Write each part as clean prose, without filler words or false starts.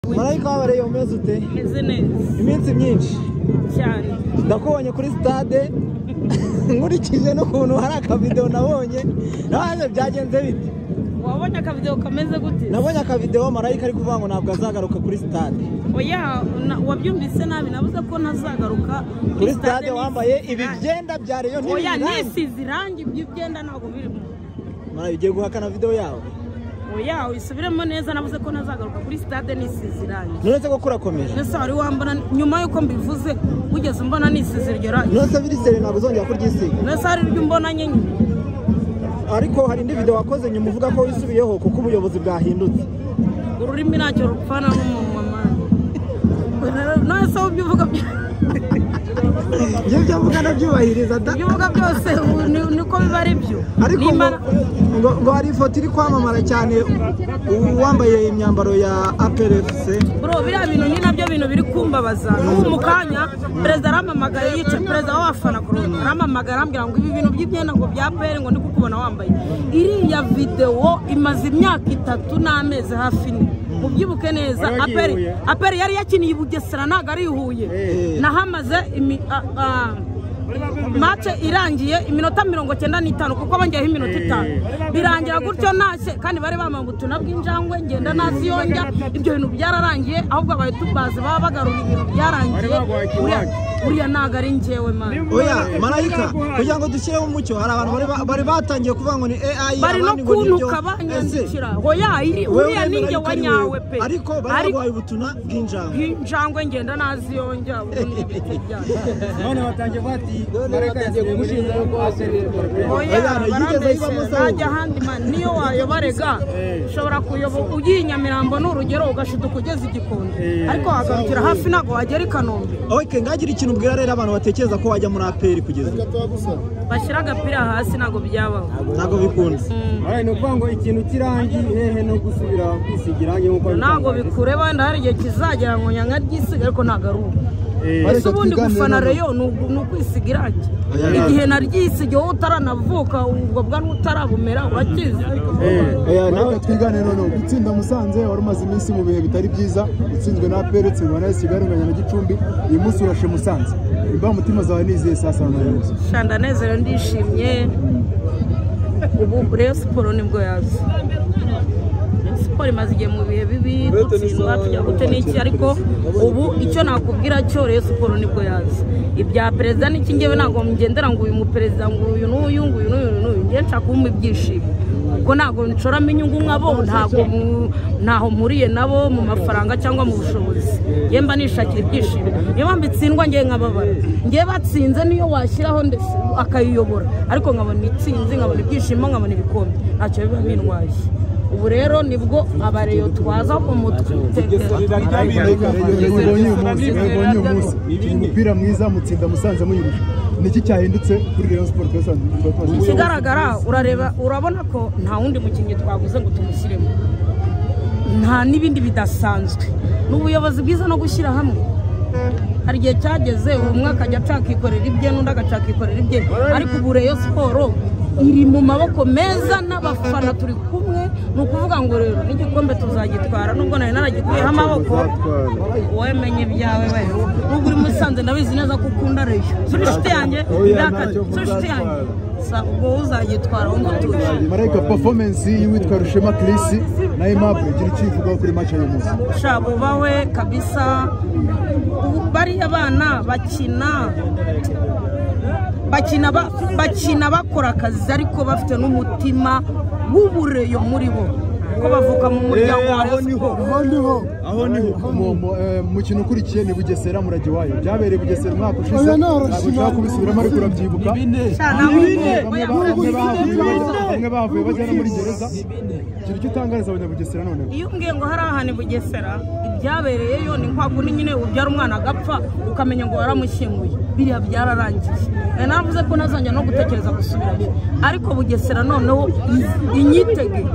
Marayika wabareye umeze ute? Meze neza. Iminsi myinshi Cyane. Ndakubonye kuri stade nkurikije no kuntu hari akavideo nabonye. Naje byagenze bite? Wabonye akavideo kameze gute? Nabonye akavideo Marayika ari kuvuga ngo ntabwo azagaruka kuri stade. Oya, wabyumvise nabi nabuze ko ntazagaruka kuri stade wambaye ibi byenda bya Rayon n'ibindi. Oya, nisize irangi by'ibyenda ntabwo birimo. Mara ugiye guhakana video yawe. Oya, wisubiremo neza nabuze ko ntazagaruka kuri stade nisize irangi. Nonese ko kurakomeje. Nese ari wambona nyuma yuko mbivuze ugeze mbona nisize iryo rangi. Nonese birisere ntabwo uzongera kuryisiga. Nese ari ryo mbona nyenye. Ariko hari indi video wakoze nyuma uvuga ko wisubiyeho kuko ubuyobozi bwahindutse. Ururimi nacyo rupfana n'umunwa mama. Nese ubyuvuga Ibyo mvuga nabyubahiriza da. Ibivuga byose niko biba ari byo. Ariko ngo hari ifoto iri kwamamara cyane uwambaye imyambaro ya APRFC. Bro, biriya bintu ni nabyo bintu biri kumbabaza. N'ubu mu kanya perezida aramamagaye yica perezida w'abafana Corona. Aramamagara arambwira ngo ibi bintu by'ibyenda ngo bya APR ngo ndi kukubona wambaye. Iriya video imaze imyaka 3 n'amezi hafi ni. Mubyibuke neza APR yari yakiniye Bugesera ntago ari Huye. Nahamaze match irangiye iminota 95 kuko bangiyeho iminota 5 birangira gutyo ntashye kandi bari bamabutuna bw'injangwe ngenda naziyonja ibyo bintu byararangiye ahubwo abaye tubaze baba bagarura ibintu byarangiye uriya ntago ari njyewe man. Oya Marayika kugira ngo dushyire mu mucyo hari abantu bari batangiye kuvuga ngo ni AI bari no kuntuka banyandikira oya uriya ninjye wanyawe pe ariko baraguhaye ubutuna bw'injangwe ngenda naziyonja ubundi biti byanjye none batangiye bati Marayika yagiye gushinga ko najya ahandi man niyo wayobarega ushobora kuyoboka ugiye Nyamirambo n'urugero ugashiduka ugeze Igikondo ariko wagarukira hafi ntago wagera i Kanombe. Okay, ngagira ikintu ubwira rero abantu batekereza ko wajya muri APR kugeza bashyira agapira hasi ntago byabaho ntago bikunze. Ari no kuvuga ngo ikintu kirangi hehe no gusubira kwisigira nkuko ntago bikure wenda hari igihe kizagera ngo nyanga ryisiga ariko ntago ari ubu. Ese ubundi gufana Rayon ni ukwisiga irangi igihe naryisigiye wowe utaranavuka ubwo bwa n'utarabumera urakizi. Nawe twigane none gutsinda Musanze wari umaze iminsi mu bihe bitari byiza utsinzwe na APR utsindwa na Kigali nganya na Gicumbi uyu munsi urashe Musanze imba mutima zawe niziye sasa n'abayobozi shanda nezero ndishimye ubu Rayon Sport nibwo yazi Sport imaze igihe mu bihe bibi gutsindwa tujya gute n'iki ariko ubu icyo nakubwira cyo Rayon Sport nibwo yazi ibya perezida n'iki ngewe ntago ngendera ngo uyu mu perezida ngo uyu n'uyu ngo uyu n'uyu ngiye nshaka kumpa ibyishimo kuko ntago nshoramo inyungu nk'abo ntaho mpuriye nabo mu mafaranga cyangwa mu bushobozi yemba nishakira ibyishimo niyo mpamvu itsindwa ngewe nkababara ngewe batsinze niyo washyiraho ndetse akayiyobora ariko nkabona itsinzi nkabona ibyishimo nkabona ibikombe ntacyo biba bintwaye. Ubu rero nibwo abareyo twaza ku mutwe umupira mwiza mutsinda Musanze muyirusha niki cyahindutse kuri Rayon Sport ikigaragara urabona ko nta wundi mukinnyi twaguze ngo tumushyiremo nta n'ibindi bidasanzwe n'ubuyobozi bwiza no gushyira hamwe. Hari igihe cyageze umwe akajya acakikorera ibye n'undi agacakikorera ibye ariko ubu Rayon Sport iri mu maboko meza n'abafana turi kumwe ni ukuvuga ngo rero n'igikombe tuzagitwara nubwo nari naragikuyeho amaboko wowe menye ibyawe we nubwo uri Musanze ndabizi neza ko ukunda Rayon suri inshuti yanjye ubwo uzagitwara wumva tuje. Marayika performance y'uwitwa Rushema Chris na Aimable gira ikivugaho kuri match y'uyu munsi shabo bawe kabisa bari abana bakina bakora akazi ariko bafite n'umutima w'ubureyo muri bo ko bavuka mu muryango aho niho mukino ukurikiye ni Bugesera murage wayo byabereye Bugesera umwaka ushize ntabwo ushaka kubisubiramo ariko urabyibuka bamwe bavuye bajyana muri gereza ikintu cy'utangariza abanyabugesera none iyo umbwiye ngo hari ahani Bugesera ibyabereyeyo ni nkwako ni nyine ubyara umwana agapfa ukamenya ngo waramushyinguye biriya byararangiye navuze ko nazajya no gutekereza gusubirayo ariko Bugesera noneho inyitege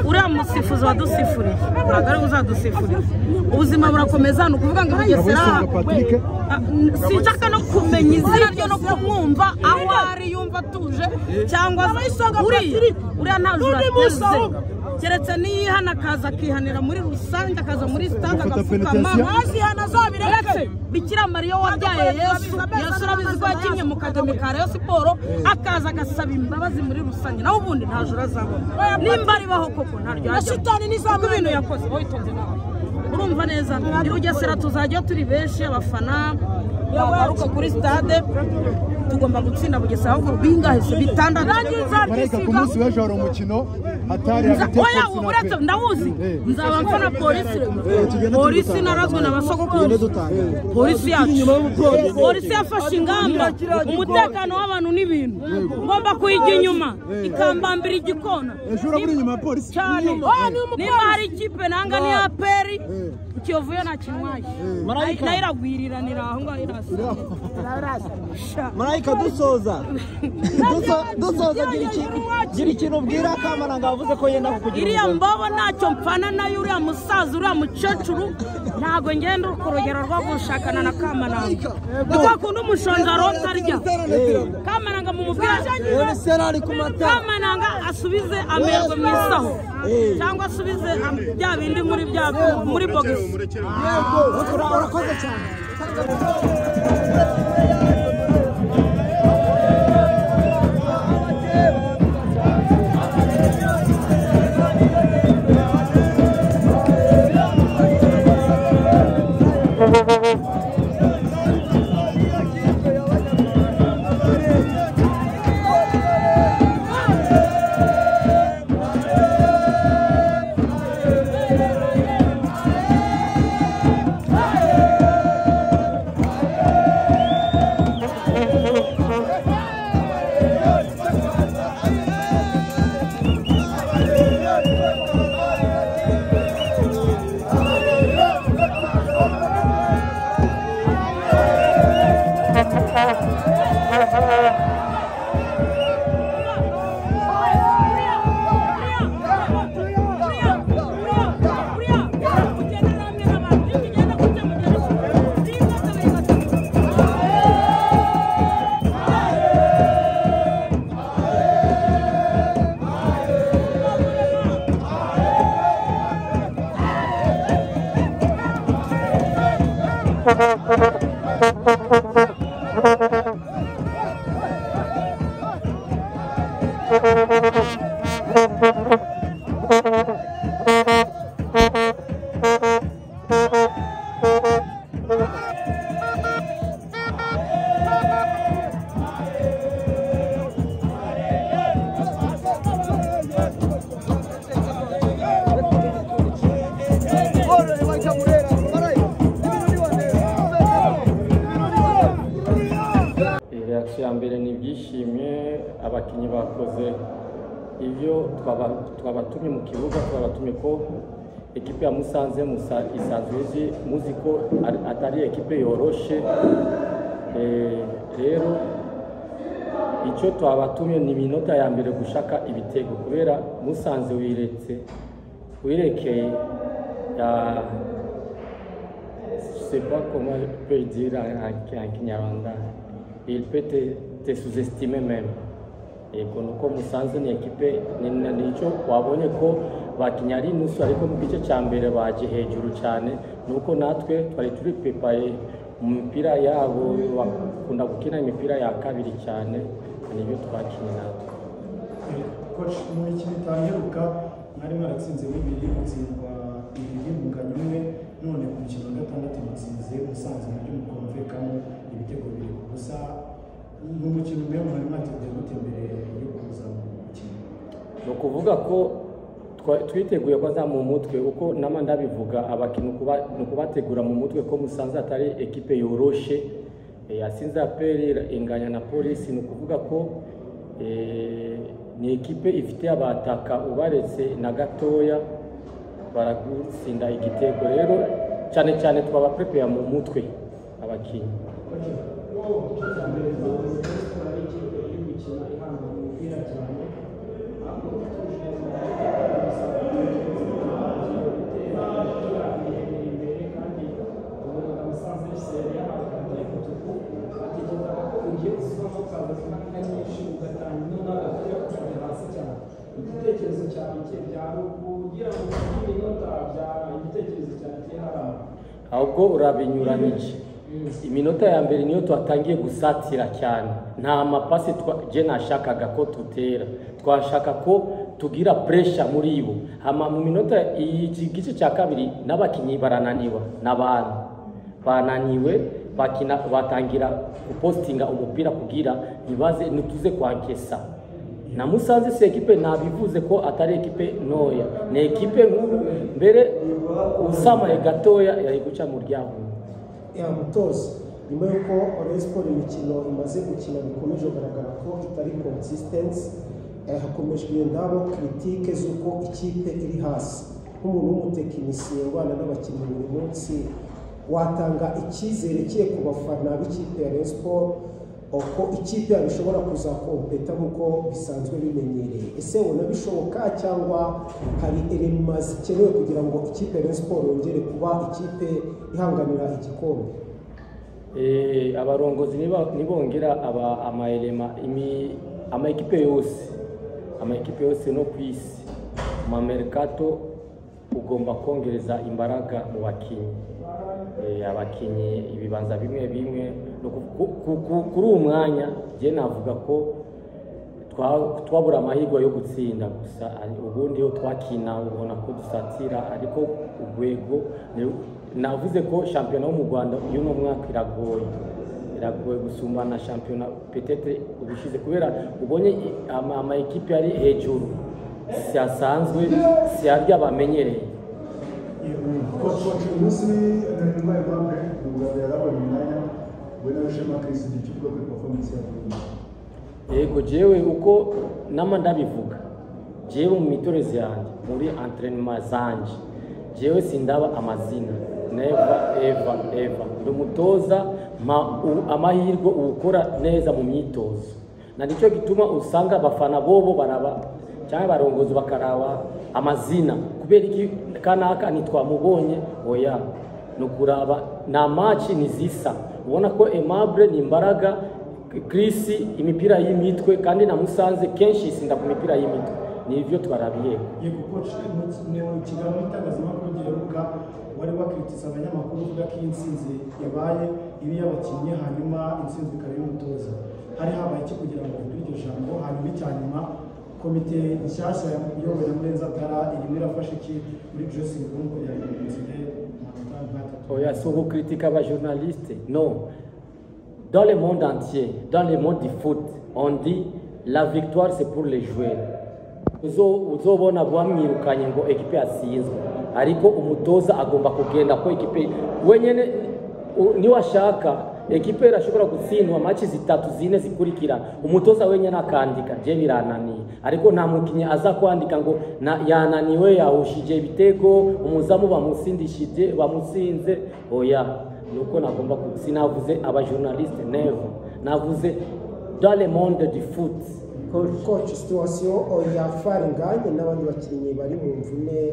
uriya musifuzi wadusifuriye ntabwo ari uzadusifuriye ubuzima burakomeza ni ukuvuga ngo Bugesera sinshaka no kumenya izina ryo no kumwumva aho ari yumva atuje cyangwa uriya nta jura ateze keretse niyihana akaza akihanira muri rusange akaza muri stade agapfukama azihana azabireke Bikira Mariya wabyaye Yesu urabizi ko yakinye mu kademi ka Rayon Sport akaza agasaba imbabazi muri rusange naho ubundi nta jura azabona nimba aribaho koko ntaryo ashitani n'izabo ibintu yakoze witonze nawe urumva neza ni Bugesera tuzajya turi benshi abafana bagaruka kuri stade tugomba gutsinda Bugesera aho bingahe se bitandatu Mareka ku munsi w'ejo hari umukino atari hagati uretse ndawuzi nzaba mfana polisi narazwe n'abasogokuru polisi yacu polisi yafashe ingamba umutekano w'abantu n'ibintu ngomba kuyijya inyuma ikambambira igikona ejo urabura inyuma ya polisi cyane niba hari ikipe nanga ni aperi Kiyovuye na kinwaye nairagwiriranira aho ngaho irasa Marayika dusoza gira ikintu ubwira Kamaranga wavuze ko yenda kukugira iriya mbobo ntacyo mpfana nayo uriya musaza uriya mukecuru ntago ngenda ku rugero rwo gushakana na Kamaranga kuko akunda umushonga rota arya Kamaranga mu mubwira Kamaranga asubize amerwe mu isaho cyangwa asubize bya bindi muri box urakoze cyane abakinyi bakoze ivyo twabatumye mu kibuga twabatumye ko ekipe ya Musanze isanzwe muziko atari ekipe yoroshe rero icyo twabatumye ni minota ya mbere gushaka ibitego kubera Musanze wirekeye ya c'est pas comment je peux dire en Kinyarwanda il peut te sous-estimer même ego nuko Musanze ni ekipe nico wabonye ko bakinyari nusu ariko mu gice cya mbere baje hejuru cyane nuko natwe twari turi prepaye mu mipira yabo bakunda gukina imipira ya kabiri cyane niyo twakinye natwe coach mu mikino itangiruka mwari mwaratsinze bibiri mutsindwa ibiri munganya umwe none ku mukino wa gatandatu mutsinze Musanze nabyo mukumvikamo ibitego biri ku busa mu mukino umwe mwari mwateguye gute mbere yo kuza mu mukino no kuvuga ko twiteguye ko za mu mutwe uko nama ndabivuga abakintu kubategura mu mutwe ko Musanze atari ekipe yoroshe yasinze aperi inganya na polisi no kuvuga ko ni ekipe ifite abataka ubaretse na gatoya baragutsinda igitego rero cyane cyane twaba prepare mu mutwe abakinyi igitekerezo cyawe cye byari uko kugira ngo iminota bya igitekerezo cyane hara ahubwo urabinyuranije iminota ya mbere niyo twatangiye gusatira cyane nta mapasi je nashakaga ko tutera twashaka ko tugira pressure muri bo hama mu minota iki gice cya kabiri n'abakinyi barananiwa n'abantu bananiwe bakina batangira gupostinga umupira kugira ibaze nituze kwankesa na Musanze se ekipe nabivuze ko atari ekipe noya ni ekipe nkuru mbere usama gatoya yari guca mu ryaho ya mutoza nyuma yuko Rayon Sport imikino imaze gukina bikomeje kugaragara ko itari consistency hakomejwe ndabo critique z'uko ikipe iri hasi nk'umuntu w'umutekinisiye ubana n'abakinnyi buri munsi watanga icyizere kiye ku bafana b'ikipe ya Rayon Sport uko ikipe ishobora kuzakompeta nk'uko bisanzwe bimenyereye ese ubona bishoboka cyangwa hari elements zikenewe kugira ngo ikipe ya Rayon Sport yongere kuba ikipe ihanganira igikombe abarongozi nibongera ama ekipe yose no kwisi ma mercato ugomba kongereza imbaraga mu bakinyi abakinyi ibibanza bimwe kuri uwo mwanya je navuga ko twabura amahirwe yo gutsinda gusa ubundi yo twakina ubona ko dusatira ariko urwego navuze ko shampiyona yo mu Rwanda y'uno mwaka iragoye gusumba na shampiyona peut-être ubushize kubera ubonye ama ekipe ari hejuru siasanzwe siarya bamenyereye coach umunsi nyuma ya bambe ubwo yarabonye umwanya wena wishema Chris dikivuga kuri performance ya yego jewe uko nama ndabivuga jewe mu mitorezi yanjye muri entraînement zanje jewe sindaba amazina eva ndumutoza amahirwe ukora neza mu myitozo na nicyo gituma usanga abafana bobo baraba cyangwa barongozi bakaraba amazina kubera iki kanaka nitwamubonye oya nukuraba na match nizisa ubona ko Aimable ni imbaraga Chris imipira y'imitwe kandi na Musanze kenshi isinda ku mipira y'imitwe nivyo twarabiye yego coach mu kiganiro itangazamakuru giheruka wari wakritisa abanyamakuru uvuga ko insinzi yabaye ibi y'abakinnyi hanyuma insinzi ikaba y'umutoza hari habaye iki kugira ngo kuri iryo jambo hanyuma icyanyuma komite nshyashya iyobowe na Murenzi Abdallah irimo irafasha iki muri dressing room kugira ngo insinzi oya so critique aba journaliste non dans le monde entier dans le monde du foot on dit la victoire c'est pour les joueurs uzobona bwamwirukanye ngo ekipe yasinzwe ariko umutoza agomba kugenda ko ekipe wenyene ni washaka ekipe irashobora gutsindwa match 3-4 zikurikira umutoza wenyene akandika je birananiye ariko nta mukinyi aza kwandika ngo yananiwe yahushije ibitego umuzamu bamusindishije bamusinze oya nuko nagomba sinavuze aba journaliste never navuze dans le monde du foot coach situation ya Faringanye n'abandi bakinnyi bari mu mvune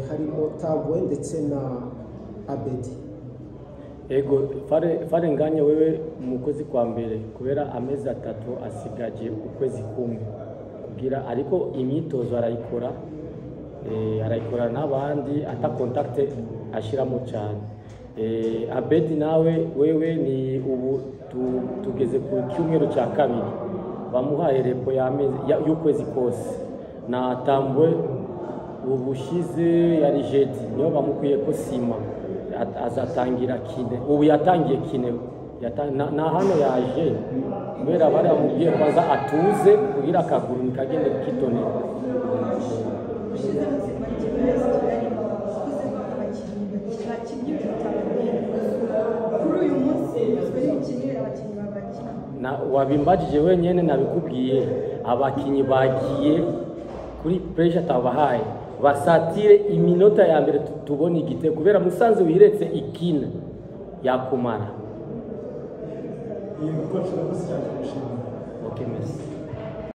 harimo Tabwe ndetse na Abedi ego Faringanye wewe umukozi kwa mbere kubera amezi 3 asigaje ukwezi kumwe kugira ariko imyitozo arayikora n'abandi ata contact ashiramo cyane Abedi nawe wewe ni ubu tugeze ku cyumweru cya kabiri bamuhaye repo y'ukwezi kose na Tambwe ubushize yari jeudi niyo bamukwiye ko sima azatangira kine ubu yatangiye kine na hano yaje kubera bari bamubwiye kwanza atuze kugira akaguru nikagende kitone na wabimbajije wenyene nabikubwiye abakinyi bagiye kuri pressure tabahaye basatire iminota ya mbere tubone igite kubera Musanze wiretse ikina yakumara yego coach urakoze cyane. Okay, merci.